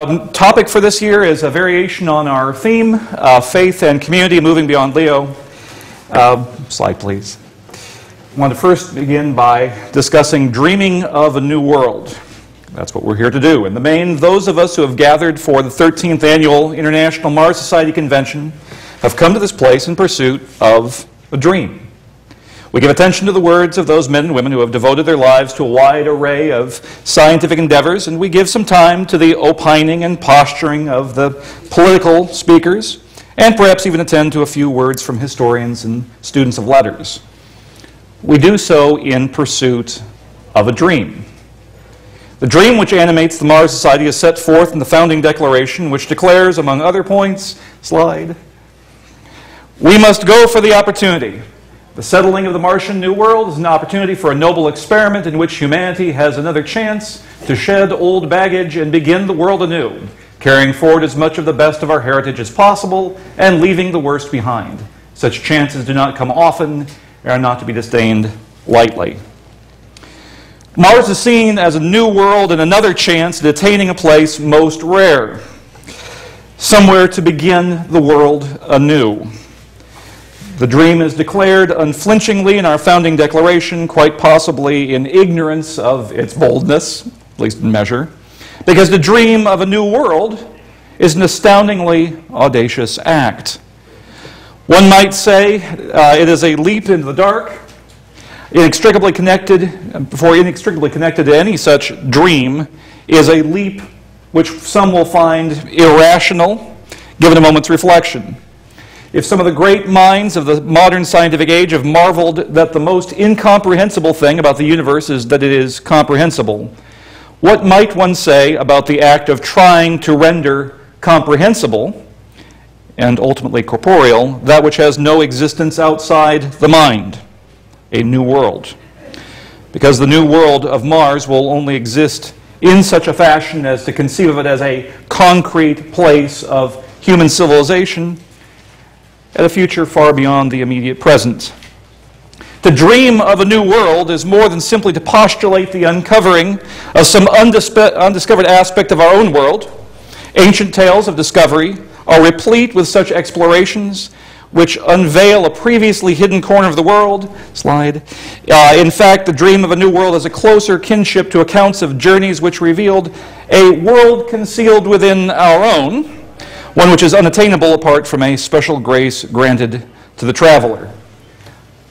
Topic for this year is a variation on our theme, faith and community moving beyond Leo. Slide, please. I want to first begin by discussing dreaming of a new world. That's what we're here to do. In the main, those of us who have gathered for the 13th Annual International Mars Society Convention have come to this place in pursuit of a dream. We give attention to the words of those men and women who have devoted their lives to a wide array of scientific endeavors, and we give some time to the opining and posturing of the political speakers, and perhaps even attend to a few words from historians and students of letters. We do so in pursuit of a dream. The dream which animates the Mars Society is set forth in the founding declaration, which declares, among other points, slide, we must go for the opportunity. The settling of the Martian New World is an opportunity for a noble experiment in which humanity has another chance to shed old baggage and begin the world anew, carrying forward as much of the best of our heritage as possible and leaving the worst behind. Such chances do not come often and are not to be disdained lightly. Mars is seen as a new world and another chance at attaining a place most rare, somewhere to begin the world anew. The dream is declared unflinchingly in our founding declaration, quite possibly in ignorance of its boldness, at least in measure, because the dream of a new world is an astoundingly audacious act. One might say it is a leap into the dark, inextricably connected to any such dream is a leap which some will find irrational, given a moment's reflection. If some of the great minds of the modern scientific age have marveled that the most incomprehensible thing about the universe is that it is comprehensible, what might one say about the act of trying to render comprehensible, and ultimately corporeal, that which has no existence outside the mind, a new world? Because the new world of Mars will only exist in such a fashion as to conceive of it as a concrete place of human civilization, at a future far beyond the immediate present. To dream of a new world is more than simply to postulate the uncovering of some undiscovered aspect of our own world. Ancient tales of discovery are replete with such explorations which unveil a previously hidden corner of the world. Slide. In fact, the dream of a new world has a closer kinship to accounts of journeys which revealed a world concealed within our own, one which is unattainable apart from a special grace granted to the traveler.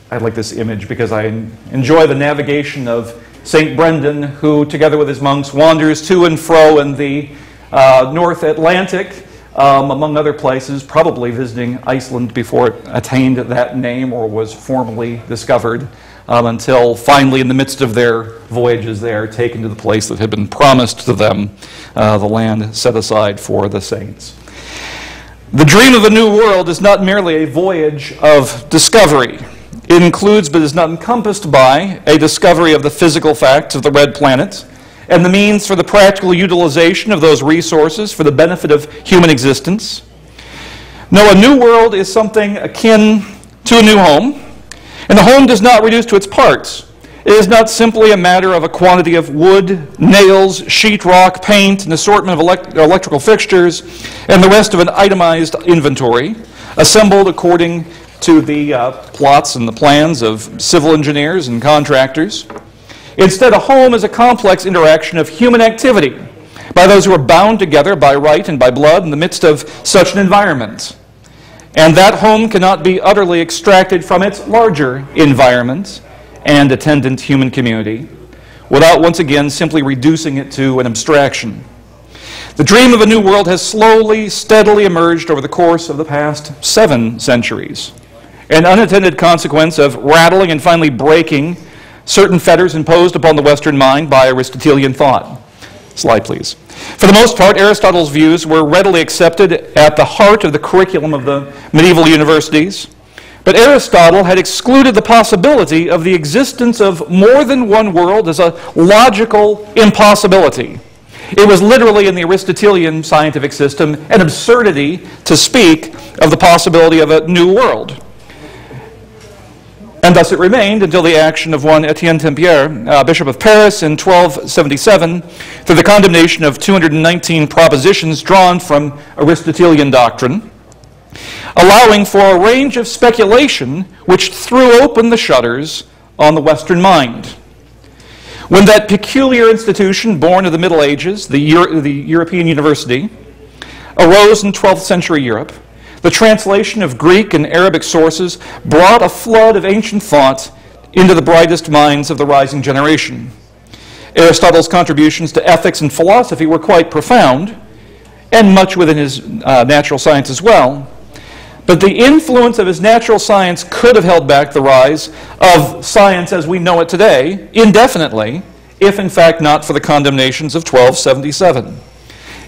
I like this image because I enjoy the navigation of St. Brendan, who, together with his monks, wanders to and fro in the North Atlantic, among other places, probably visiting Iceland before it attained that name or was formally discovered, until finally, in the midst of their voyages, they are taken to the place that had been promised to them, the land set aside for the saints. The dream of a new world is not merely a voyage of discovery. It includes, but is not encompassed by, a discovery of the physical facts of the red planet and the means for the practical utilization of those resources for the benefit of human existence. No, a new world is something akin to a new home, and the home does not reduce to its parts. It is not simply a matter of a quantity of wood, nails, sheetrock, paint, an assortment of electrical fixtures, and the rest of an itemized inventory, assembled according to the plots and the plans of civil engineers and contractors. Instead, a home is a complex interaction of human activity by those who are bound together by right and by blood in the midst of such an environment. And that home cannot be utterly extracted from its larger environment and attendant human community, without once again simply reducing it to an abstraction. The dream of a new world has slowly, steadily emerged over the course of the past 7 centuries, an unintended consequence of rattling and finally breaking certain fetters imposed upon the Western mind by Aristotelian thought. Slide, please. For the most part, Aristotle's views were readily accepted at the heart of the curriculum of the medieval universities. But Aristotle had excluded the possibility of the existence of more than one world as a logical impossibility. It was literally, in the Aristotelian scientific system, an absurdity to speak of the possibility of a new world. And thus it remained until the action of one Etienne Tempier, Bishop of Paris, in 1277, through the condemnation of 219 propositions drawn from Aristotelian doctrine, allowing for a range of speculation which threw open the shutters on the Western mind. When that peculiar institution born of the Middle Ages, the European University, arose in 12th century Europe, the translation of Greek and Arabic sources brought a flood of ancient thought into the brightest minds of the rising generation. Aristotle's contributions to ethics and philosophy were quite profound, and much within his natural science as well. But the influence of his natural science could have held back the rise of science as we know it today indefinitely, if in fact not for the condemnations of 1277.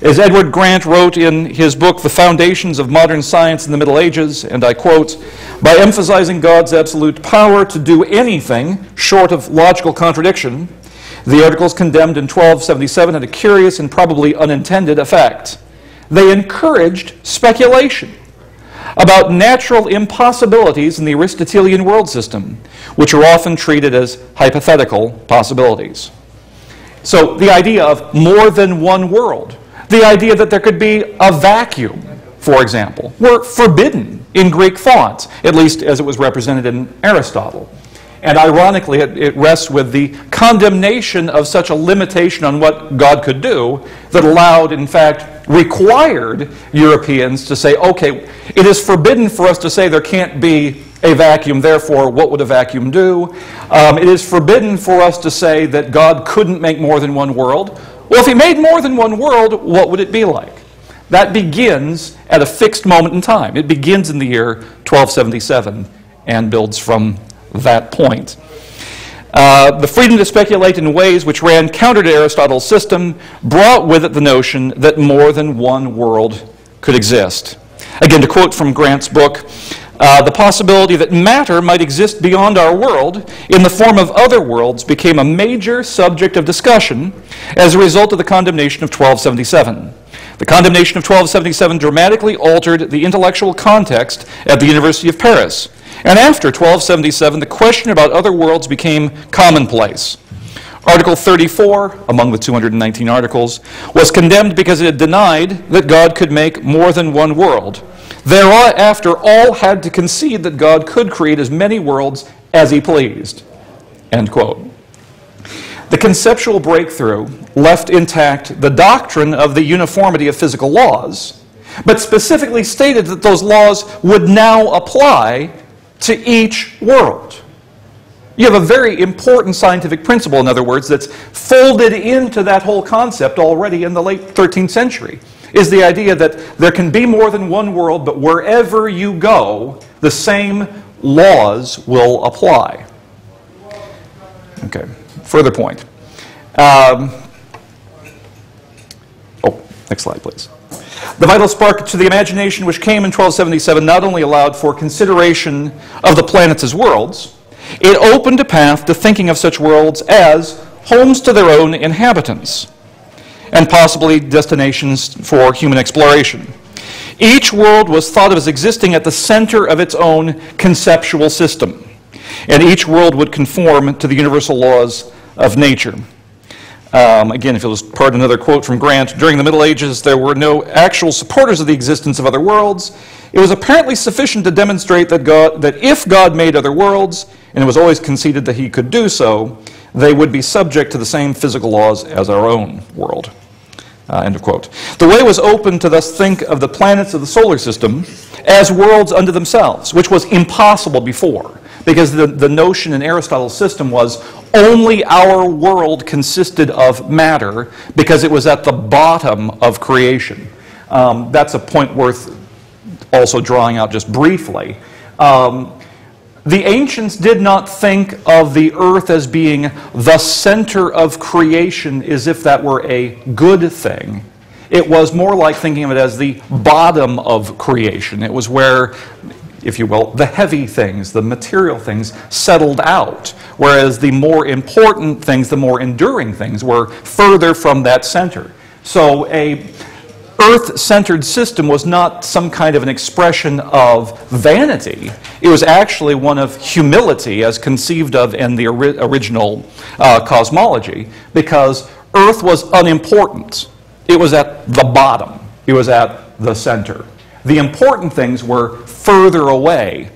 As Edward Grant wrote in his book, The Foundations of Modern Science in the Middle Ages, and I quote, "By emphasizing God's absolute power to do anything short of logical contradiction, the articles condemned in 1277 had a curious and probably unintended effect. They encouraged speculation about natural impossibilities in the Aristotelian world system, which are often treated as hypothetical possibilities." So the idea of more than one world, the idea that there could be a vacuum, for example, were forbidden in Greek thought, at least as it was represented in Aristotle. And ironically, it rests with the condemnation of such a limitation on what God could do that allowed, in fact, required Europeans to say, okay, it is forbidden for us to say there can't be a vacuum, therefore what would a vacuum do? It is forbidden for us to say that God couldn't make more than one world. Well, if he made more than one world, what would it be like? That begins at a fixed moment in time. It begins in the year 1277 and builds from that point. The freedom to speculate in ways which ran counter to Aristotle's system brought with it the notion that more than one world could exist. Again, to quote from Grant's book, the possibility that matter might exist beyond our world in the form of other worlds became a major subject of discussion as a result of the condemnation of 1277. The condemnation of 1277 dramatically altered the intellectual context at the University of Paris. And after 1277, the question about other worlds became commonplace. Article 34, among the 219 articles, was condemned because it had denied that God could make more than one world. Thereafter, all had to concede that God could create as many worlds as he pleased. End quote. The conceptual breakthrough left intact the doctrine of the uniformity of physical laws, but specifically stated that those laws would now apply to each world. You have a very important scientific principle, in other words, that's folded into that whole concept already in the late 13th century, is the idea that there can be more than one world, but wherever you go, the same laws will apply. Okay, further point. Next slide, please. The vital spark to the imagination which came in 1277 not only allowed for consideration of the planets as worlds, it opened a path to thinking of such worlds as homes to their own inhabitants, and possibly destinations for human exploration. Each world was thought of as existing at the center of its own conceptual system, and each world would conform to the universal laws of nature. Again, if you'll just pardon another quote from Grant, during the Middle Ages there were no actual supporters of the existence of other worlds. It was apparently sufficient to demonstrate that if God made other worlds, and it was always conceded that he could do so, they would be subject to the same physical laws as our own world. End of quote. The way was open to thus think of the planets of the solar system as worlds unto themselves, which was impossible before, because the notion in Aristotle's system was only our world consisted of matter because it was at the bottom of creation. That's a point worth also drawing out just briefly. The ancients did not think of the earth as being the center of creation as if that were a good thing. It was more like thinking of it as the bottom of creation. It was where, if you will, the heavy things, the material things settled out, whereas the more important things, the more enduring things were further from that center. So Earth-centered system was not some kind of an expression of vanity. It was actually one of humility as conceived of in the original cosmology, because Earth was unimportant. It was at the bottom. It was at the center. The important things were further away.